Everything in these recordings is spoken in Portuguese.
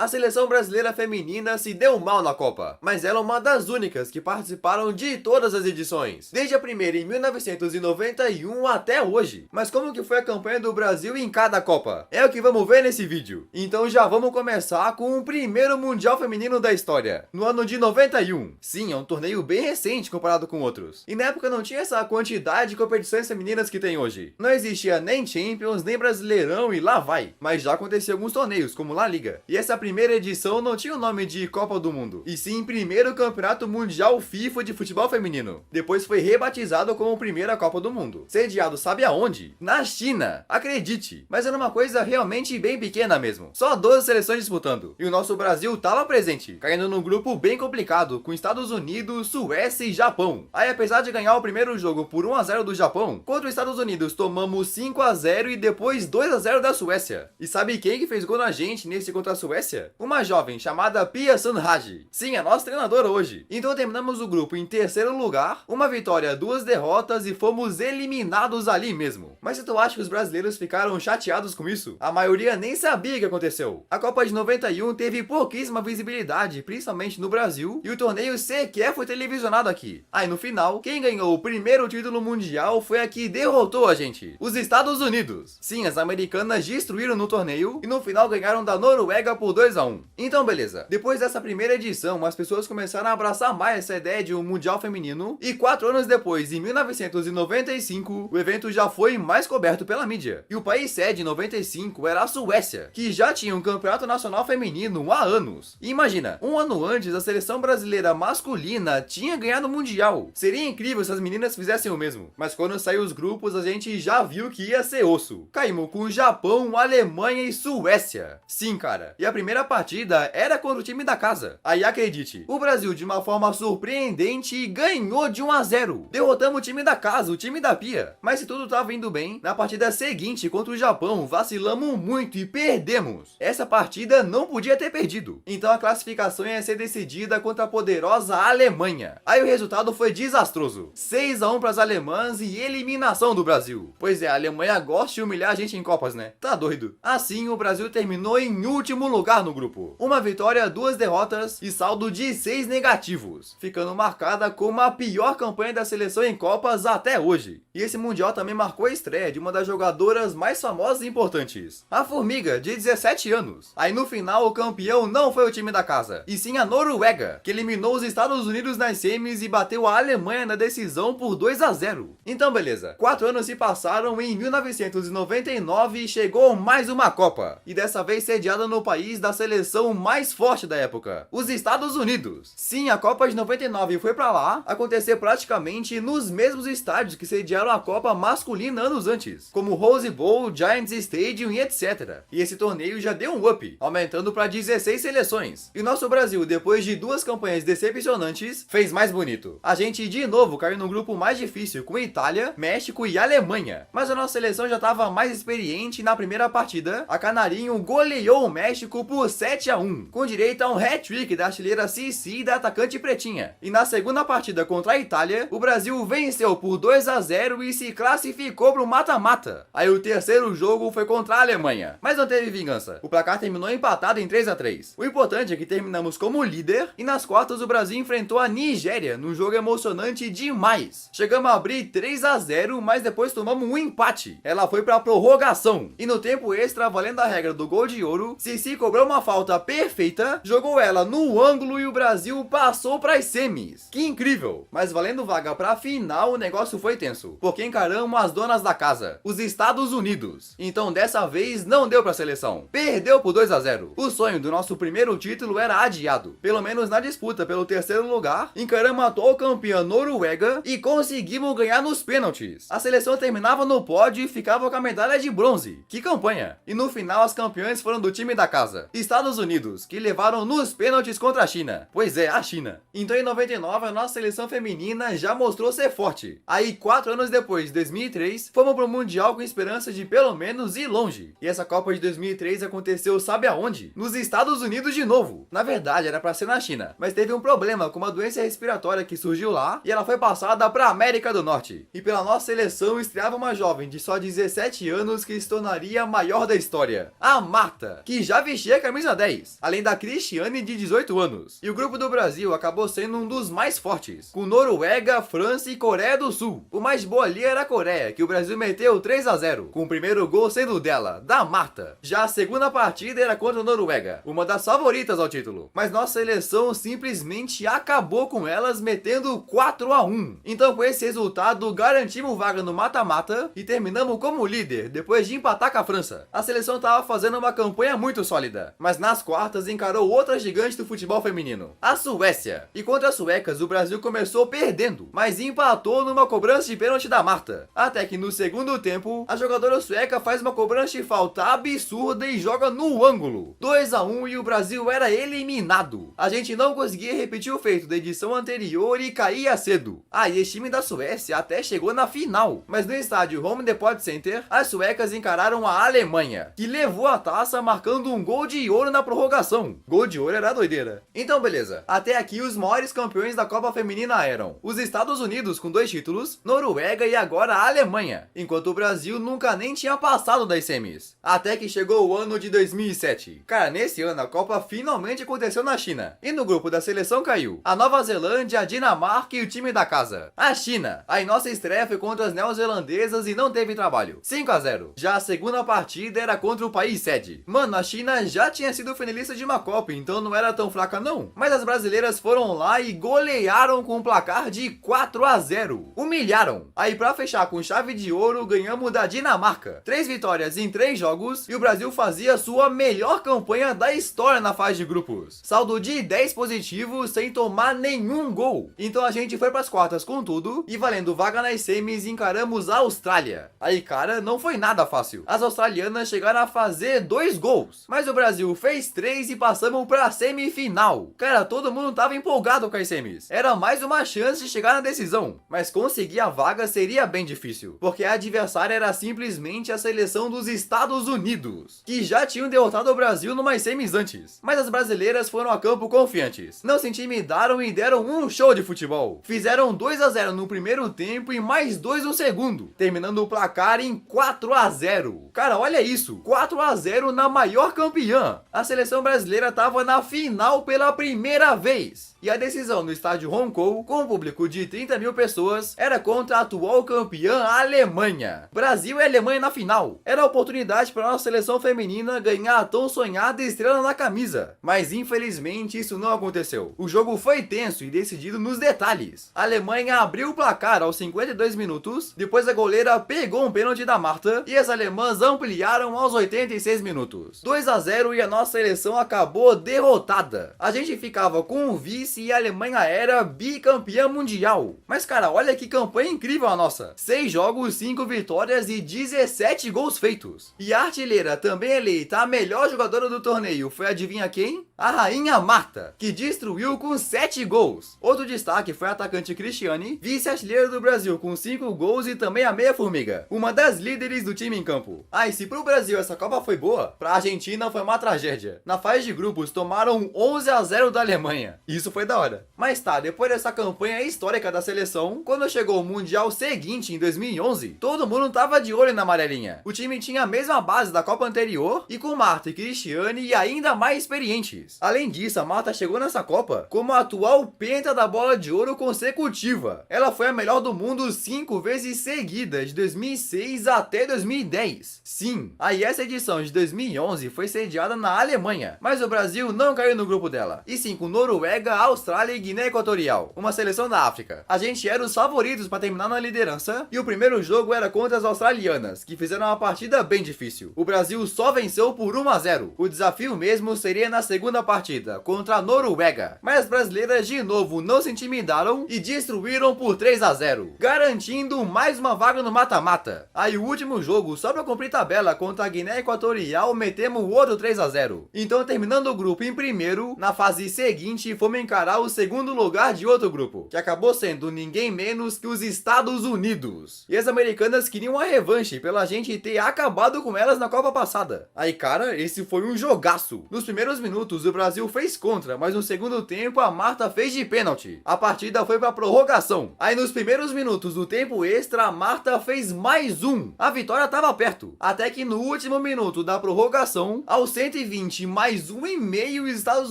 A seleção brasileira feminina se deu mal na Copa, mas ela é uma das únicas que participaram de todas as edições, desde a primeira em 1991 até hoje. Mas como que foi a campanha do Brasil em cada Copa? É o que vamos ver nesse vídeo. Então já vamos começar com o primeiro Mundial Feminino da história, no ano de 91. Sim, é um torneio bem recente comparado com outros. E na época não tinha essa quantidade de competições femininas que tem hoje. Não existia nem Champions, nem Brasileirão e lá vai. Mas já aconteceu alguns torneios, como La Liga. E essa primeira edição não tinha o nome de Copa do Mundo, e sim primeiro Campeonato Mundial FIFA de Futebol Feminino. Depois foi rebatizado como Primeira Copa do Mundo. Sediado sabe aonde? Na China. Acredite. Mas era uma coisa realmente bem pequena mesmo. Só 12 seleções disputando. E o nosso Brasil tava presente, caindo num grupo bem complicado, com Estados Unidos, Suécia e Japão. Aí apesar de ganhar o primeiro jogo por 1-0 do Japão, contra os Estados Unidos tomamos 5-0 e depois 2-0 da Suécia. E sabe quem que fez gol na gente nesse contra a Suécia? Uma jovem chamada Pia Sundhage. Sim, a nossa treinadora hoje. Então terminamos o grupo em terceiro lugar, uma vitória, 2 derrotas e fomos eliminados ali mesmo. Mas se tu acha que os brasileiros ficaram chateados com isso? A maioria nem sabia o que aconteceu. A Copa de 91 teve pouquíssima visibilidade, principalmente no Brasil, e o torneio sequer foi televisionado aqui. Aí no final, quem ganhou o primeiro título mundial foi a que derrotou a gente, os Estados Unidos. Sim, as americanas destruíram no torneio e no final ganharam da Noruega por 2-1. Então beleza, depois dessa primeira edição, as pessoas começaram a abraçar mais essa ideia de um mundial feminino, e 4 anos depois, em 1995, o evento já foi mais coberto pela mídia. E o país sede em 95 era a Suécia, que já tinha um campeonato nacional feminino há anos. E imagina, um ano antes a seleção brasileira masculina tinha ganhado o mundial. Seria incrível se as meninas fizessem o mesmo. Mas quando saiu os grupos, a gente já viu que ia ser osso. Caímos com Japão, Alemanha e Suécia. Sim, cara. E a primeira partida era contra o time da casa. Aí acredite, o Brasil de uma forma surpreendente ganhou de 1-0. Derrotamos o time da casa, o time da Pia. Mas se tudo tava indo bem, na partida seguinte contra o Japão, vacilamos muito e perdemos. Essa partida não podia ter perdido. Então a classificação ia ser decidida contra a poderosa Alemanha. Aí o resultado foi desastroso. 6-1 para as alemãs e eliminação do Brasil. Pois é, a Alemanha gosta de humilhar a gente em Copas, né? Tá doido. Assim, o Brasil terminou em último lugar no grupo. Uma vitória, 2 derrotas e saldo de 6 negativos, ficando marcada como a pior campanha da seleção em Copas até hoje. E esse Mundial também marcou a estreia de uma das jogadoras mais famosas e importantes, a Formiga, de 17 anos. Aí no final, o campeão não foi o time da casa, e sim a Noruega, que eliminou os Estados Unidos nas semis e bateu a Alemanha na decisão por 2-0. Então beleza, 4 anos se passaram e em 1999 chegou mais uma Copa, e dessa vez sediada no país da seleção mais forte da época, os Estados Unidos. Sim, a Copa de 99 foi pra lá acontecer praticamente nos mesmos estádios que sediaram a Copa masculina anos antes, como Rose Bowl, Giants Stadium e etc. E esse torneio já deu um up, aumentando para 16 seleções. E o nosso Brasil, depois de 2 campanhas decepcionantes, fez mais bonito. A gente de novo caiu no grupo mais difícil com Itália, México e Alemanha. Mas a nossa seleção já estava mais experiente e na primeira partida, a Canarinho goleou o México por 7-1, com direito a um hat-trick da artilheira Cici e da atacante Pretinha. E na segunda partida contra a Itália, o Brasil venceu por 2-0 e se classificou para o mata-mata. Aí o terceiro jogo foi contra a Alemanha, mas não teve vingança. O placar terminou empatado em 3-3. O importante é que terminamos como líder e nas quartas o Brasil enfrentou a Nigéria num jogo emocionante demais. Chegamos a abrir 3-0, mas depois tomamos um empate. Ela foi para a prorrogação e no tempo extra, valendo a regra do gol de ouro, Cici cobrou uma falta perfeita, jogou ela no ângulo e o Brasil passou para as semis. Que incrível! Mas valendo vaga para a final, o negócio foi tenso, porque encaramos as donas da casa, os Estados Unidos. Então dessa vez não deu para a seleção. Perdeu por 2-0. O sonho do nosso primeiro título era adiado, pelo menos na disputa pelo terceiro lugar. Encaramos a atual campeã Noruega e conseguimos ganhar nos pênaltis. A seleção terminava no pódio e ficava com a medalha de bronze. Que campanha! E no final as campeãs foram do time da casa, Estados Unidos, que levaram nos pênaltis contra a China. Pois é, a China. Então em 99 a nossa seleção feminina já mostrou ser forte. Aí 4 anos depois, 2003, fomos pro Mundial com esperança de pelo menos ir longe. E essa Copa de 2003 aconteceu sabe aonde? Nos Estados Unidos de novo. Na verdade era pra ser na China, mas teve um problema com uma doença respiratória que surgiu lá e ela foi passada pra América do Norte. E pela nossa seleção estreava uma jovem de só 17 anos que se tornaria a maior da história, a Marta, que já vestia a camisa 10, além da Cristiane de 18 anos. E o grupo do Brasil acabou sendo um dos mais fortes, com Noruega, França e Coreia do Sul. O mais boa ali era a Coreia, que o Brasil meteu 3-0, com o primeiro gol sendo dela, da Marta. Já a segunda partida era contra a Noruega, uma das favoritas ao título. Mas nossa seleção simplesmente acabou com elas, metendo 4-1. Então com esse resultado garantimos vaga no mata-mata e terminamos como líder, depois de empatar com a França. A seleção estava fazendo uma campanha muito sólida, mas nas quartas encarou outra gigante do futebol feminino, a Suécia. E contra as suecas o Brasil começou perdendo, mas empatou numa cobrança de pênalti da Marta. Até que no segundo tempo, a jogadora sueca faz uma cobrança de falta absurda e joga no ângulo. 2-1 e o Brasil era eliminado. A gente não conseguia repetir o feito da edição anterior e caía cedo. E esse time da Suécia até chegou na final, mas no estádio Home Depot Center, as suecas encararam a Alemanha, que levou a taça marcando um gol de ouro na prorrogação. Gol de ouro era doideira. Então beleza, até aqui os maiores campeões da Copa Feminina eram os Estados Unidos com 2 títulos, Noruega e agora a Alemanha, enquanto o Brasil nunca nem tinha passado das semis. Até que chegou o ano de 2007. Cara, nesse ano a Copa finalmente aconteceu na China, e no grupo da seleção caiu a Nova Zelândia, a Dinamarca e o time da casa, a China. Aí nossa estreia foi contra as neozelandesas e não teve trabalho, 5-0. Já a segunda partida era contra o país sede. Mano, a China já tinha sido finalista de uma Copa, então não era tão fraca não. Mas as brasileiras foram lá e golearam com um placar de 4-0. Humilharam. Aí pra fechar com chave de ouro, ganhamos da Dinamarca. 3 vitórias em 3 jogos e o Brasil fazia sua melhor campanha da história na fase de grupos. Saldo de 10 positivos sem tomar nenhum gol. Então a gente foi pras quartas com tudo e valendo vaga nas semis encaramos a Austrália. Aí cara, não foi nada fácil. As australianas chegaram a fazer 2 gols, mas o Brasil fez 3 e passamos pra semifinal. Cara, todo mundo tava empolgado com as semis. Era mais uma chance de chegar na decisão, mas conseguir a vaga seria bem difícil, porque a adversária era simplesmente a seleção dos Estados Unidos, que já tinham derrotado o Brasil numas semis antes. Mas as brasileiras foram a campo confiantes, não se intimidaram e deram um show de futebol. Fizeram 2-0 no primeiro tempo e mais 2 no segundo, terminando o placar em 4-0. Cara, olha isso, 4-0 na maior campeã. A seleção brasileira estava na final pela primeira vez. E a decisão no estádio Roncou, com um público de 30 mil pessoas, era contra a atual campeã a Alemanha. Brasil e Alemanha na final. Era a oportunidade para nossa seleção feminina ganhar a tão sonhada estrela na camisa. Mas infelizmente isso não aconteceu. O jogo foi tenso e decidido nos detalhes. A Alemanha abriu o placar aos 52 minutos, depois a goleira pegou um pênalti da Marta e as alemãs ampliaram aos 86 minutos. 2-0 e a nossa seleção acabou derrotada. A gente ficava com o vice e a Alemanha era bicampeã mundial. Mas cara, olha que campanha incrível a nossa. 6 jogos, 5 vitórias e 17 gols feitos. E a artilheira, também eleita a melhor jogadora do torneio, foi adivinha quem? A rainha Marta, que destruiu com 7 gols. Outro destaque foi a atacante Cristiane, vice-artilheira do Brasil com 5 gols e também a meia formiga, uma das líderes do time em campo. E se pro Brasil essa Copa foi boa, pra Argentina foi uma tragédia. Na fase de grupos tomaram 11-0 da Alemanha. Isso foi da hora. Mas tá, depois dessa campanha histórica da seleção, quando chegou o Mundial seguinte em 2011, todo mundo tava de olho na amarelinha. O time tinha a mesma base da Copa anterior e com Marta e Cristiane e ainda mais experientes. Além disso, a Marta chegou nessa Copa como a atual penta da bola de ouro consecutiva. Ela foi a melhor do mundo 5 vezes seguidas, de 2006 até 2010. Sim, aí essa edição de 2011 foi sediada na Alemanha, mas o Brasil não caiu no grupo dela, e sim com Noruega, Austrália e Guiné Equatorial, uma seleção da África. A gente era os favoritos para terminar na liderança, e o primeiro jogo era contra as australianas, que fizeram uma partida bem difícil. O Brasil só venceu por 1-0. O desafio mesmo seria na segunda partida, contra a Noruega, mas as brasileiras de novo não se intimidaram e destruíram por 3-0, garantindo mais uma vaga no mata-mata. Aí o último jogo, só para cumprir tabela, contra a Guiné Equatorial, metemos outro 3-0. Então terminando o grupo em primeiro, na fase seguinte fomos encarar o segundo lugar de outro grupo, que acabou sendo ninguém menos que os Estados Unidos. E as americanas queriam uma revanche pela gente ter acabado com elas na Copa passada. Aí cara, esse foi um jogaço. Nos primeiros minutos o Brasil fez contra, mas no segundo tempo a Marta fez de pênalti. A partida foi pra prorrogação. Aí nos primeiros minutos do tempo extra, a Marta fez mais um. A vitória tava perto. Até que no último minuto da prorrogação, aos 120 mais um e meio, os Estados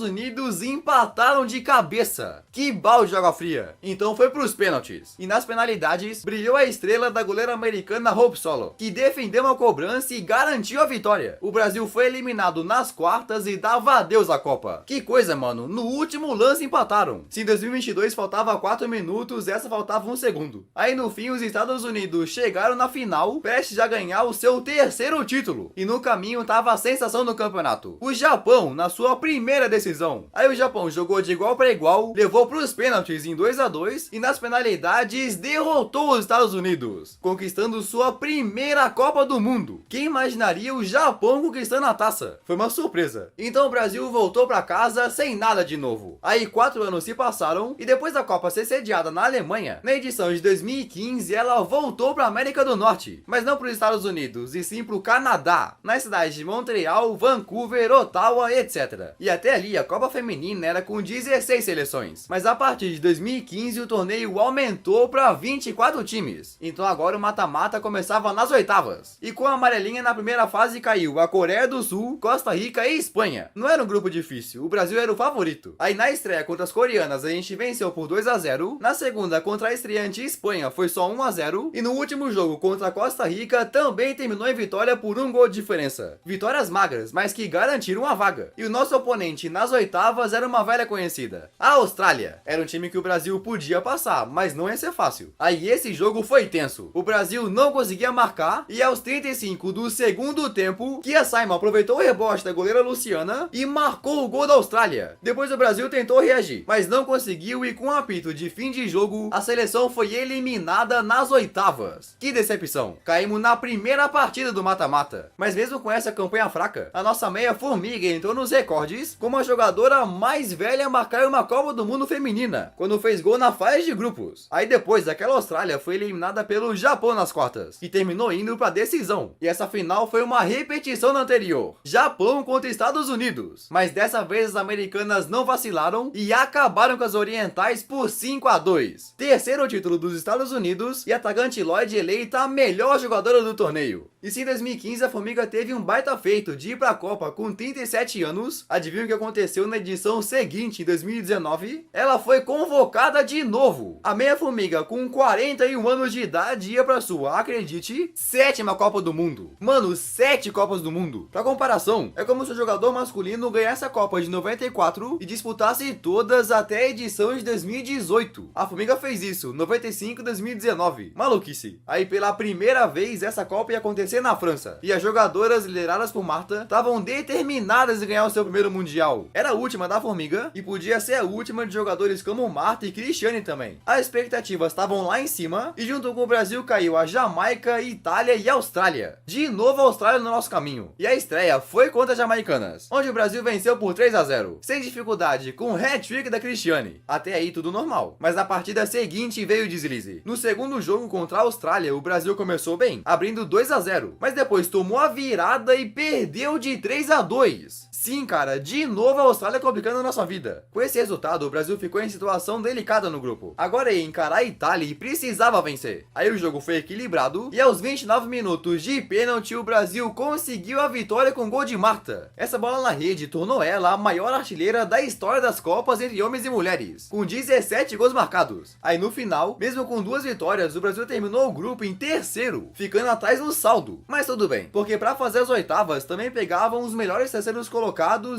Unidos empataram de cabeça. Que balde de água fria. Então foi pros pênaltis. E nas penalidades, brilhou a estrela da goleira americana Hope Solo, que defendeu a cobrança e garantiu a vitória. O Brasil foi eliminado nas quartas e dava adeus à Copa. Que coisa, mano. No último lance empataram. Se em 2022 faltava 4 minutos, essa faltava 1 segundo. Aí no fim, os Estados Unidos chegaram na final, prestes a ganhar o seu terceiro título. E no caminho tava a sensação do campeonato: o Japão, na sua primeira decisão. Aí o Japão jogou de igual para igual, levou pros pênaltis em 2-2 e nas penalidades derrotou os Estados Unidos, conquistando sua primeira Copa do Mundo. Quem imaginaria o Japão conquistando a taça? Foi uma surpresa. Então o Brasil voltou para casa sem nada de novo. Aí 4 anos se passaram e depois da Copa ser sediada na Alemanha, na edição de 2015 ela voltou para América do Norte, mas não para os Estados Unidos, e sim para o Canadá, nas cidades de Montreal, Vancouver, Ottawa, etc. E até ali a Copa Feminina era com 16 seleções, mas a partir de 2015 o torneio aumentou para 24 times. Então agora o mata-mata começava nas oitavas. E com a amarelinha na primeira fase caiu a Coreia do Sul, Costa Rica e Espanha. Não era um grupo difícil, o Brasil era o favorito. Aí na estreia contra as coreanas a gente venceu por 2-0, na segunda contra a estreante Espanha foi só 1-0 e no último jogo contra a Costa Rica também terminou em vitória por 1 gol de diferença. Vitórias magras, mas que garantiram a vaga. E o nosso oponente nas oitavas era uma velha conhecida, a Austrália. Era um time que o Brasil podia passar, mas não ia ser fácil. Aí esse jogo foi tenso. O Brasil não conseguia marcar e aos 35 do segundo tempo, Kia Simon aproveitou o rebote da goleira Luciana e marcou o gol da Austrália. Depois o Brasil tentou reagir, mas não conseguiu e com um apito de fim de jogo, a seleção foi eliminada nas oitavas. Que decepção. Caímos na primeira partida do mata-mata. Mas mesmo com essa campanha fraca, a nossa meia formiga entrou nos recordes como a jogadora mais velha a marcar uma Copa do Mundo feminina, quando fez gol na fase de grupos. Aí depois, aquela Austrália foi eliminada pelo Japão nas quartas e terminou indo pra decisão. E essa final foi uma repetição da anterior, Japão contra Estados Unidos. Mas dessa vez as americanas não vacilaram e acabaram com as orientais por 5-2. Terceiro título dos Estados Unidos e a atacante Lloyd eleita a melhor jogadora do torneio. E se em 2015 a Formiga teve um baita feito de ir pra Copa com 37 anos, adivinha o que aconteceu na edição seguinte, em 2019? Ela foi convocada de novo. A meia Formiga com 41 anos de idade ia pra sua, acredite, 7ª Copa do Mundo. Mano, 7 Copas do Mundo. Pra comparação, é como se o jogador masculino ganhasse a Copa de 94 e disputasse todas até a edição de 2018. A Formiga fez isso, 95 e 2019. Maluquice. Aí pela primeira vez essa Copa ia acontecer na França. E as jogadoras lideradas por Marta estavam determinadas em ganhar o seu primeiro Mundial. Era a última da Formiga e podia ser a última de jogadores como Marta e Cristiane também. As expectativas estavam lá em cima e junto com o Brasil caiu a Jamaica, Itália e Austrália. De novo a Austrália no nosso caminho. E a estreia foi contra as jamaicanas, onde o Brasil venceu por 3-0, sem dificuldade, com o hat-trick da Cristiane. Até aí tudo normal. Mas na partida seguinte veio o deslize. No segundo jogo contra a Austrália, o Brasil começou bem, abrindo 2-0, mas depois tomou a virada e perdeu de 3-2. Sim, cara, de novo a Austrália complicando a nossa vida. Com esse resultado, o Brasil ficou em situação delicada no grupo. Agora ia encarar a Itália e precisava vencer. Aí o jogo foi equilibrado e aos 29 minutos de pênalti o Brasil conseguiu a vitória com gol de Marta. Essa bola na rede tornou ela a maior artilheira da história das Copas entre homens e mulheres, com 17 gols marcados. Aí no final, mesmo com 2 vitórias, o Brasil terminou o grupo em terceiro, ficando atrás no saldo. Mas tudo bem, porque para fazer as oitavas também pegavam os melhores terceiros colocados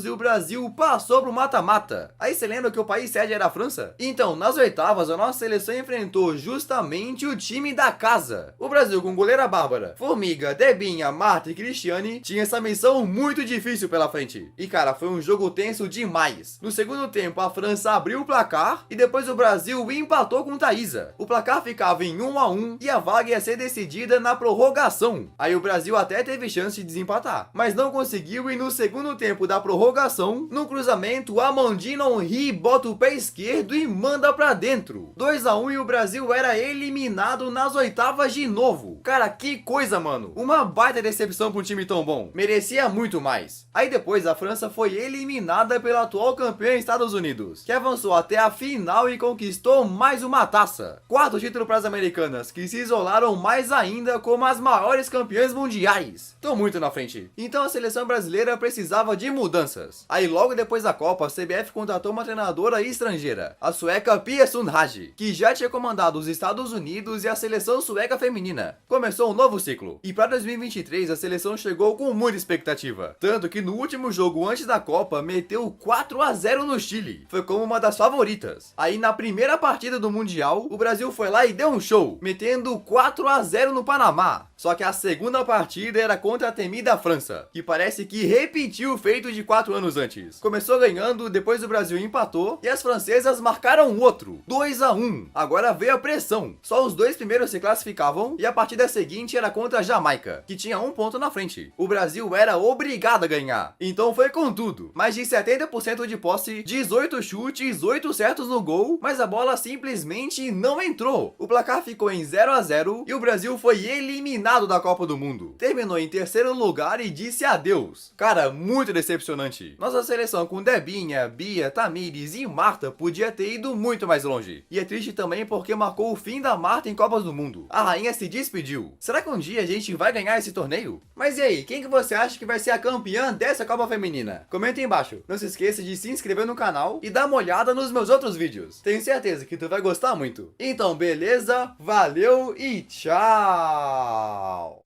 e o Brasil passou pro mata-mata. Aí você lembra que o país sede era a França? Então, nas oitavas, a nossa seleção enfrentou justamente o time da casa. O Brasil com goleira Bárbara, Formiga, Debinha, Marta e Cristiane tinha essa missão muito difícil pela frente. E cara, foi um jogo tenso demais. No segundo tempo, a França abriu o placar e depois o Brasil empatou com Thaísa. O placar ficava em 1-1 e a vaga ia ser decidida na prorrogação. Aí o Brasil até teve chance de desempatar, mas não conseguiu e no segundo tempo da prorrogação, no cruzamento, Amandine Henry bota o pé esquerdo e manda pra dentro. 2-1 e o Brasil era eliminado nas oitavas de novo. Cara, que coisa, mano. Uma baita decepção pra um time tão bom. Merecia muito mais. Aí depois a França foi eliminada pela atual campeã Estados Unidos, que avançou até a final e conquistou mais uma taça. Quarto título para as americanas, que se isolaram mais ainda como as maiores campeãs mundiais. Tô muito na frente. Então a seleção brasileira precisava de mudanças. Aí logo depois da Copa, a CBF contratou uma treinadora estrangeira, a sueca Pia Sundhage, que já tinha comandado os Estados Unidos e a seleção sueca feminina. Começou um novo ciclo. E para 2023 a seleção chegou com muita expectativa. Tanto que no último jogo antes da Copa, meteu 4-0 no Chile. Foi como uma das favoritas. Aí na primeira partida do Mundial, o Brasil foi lá e deu um show, metendo 4-0 no Panamá. Só que a segunda partida era contra a temida França, que parece que repetiu o feito de 4 anos antes. Começou ganhando, depois o Brasil empatou e as francesas marcaram outro, 2-1. Agora veio a pressão. Só os dois primeiros se classificavam e a partida seguinte era contra a Jamaica, que tinha 1 ponto na frente. O Brasil era obrigado a ganhar, então foi com tudo. Mais de 70% de posse, 18 chutes, 8 certos no gol, mas a bola simplesmente não entrou. O placar ficou em 0-0 e o Brasil foi eliminado da Copa do Mundo. Terminou em terceiro lugar e disse adeus. Cara, muito decepcionante. Nossa seleção com Debinha, Bia, Tamires e Marta podia ter ido muito mais longe. E é triste também porque marcou o fim da Marta em Copas do Mundo. A rainha se despediu. Será que um dia a gente vai ganhar esse torneio? Mas e aí, quem que você acha que vai ser a campeã dessa Copa Feminina? Comenta aí embaixo. Não se esqueça de se inscrever no canal e dar uma olhada nos meus outros vídeos. Tenho certeza que tu vai gostar muito. Então, beleza? Valeu e tchau!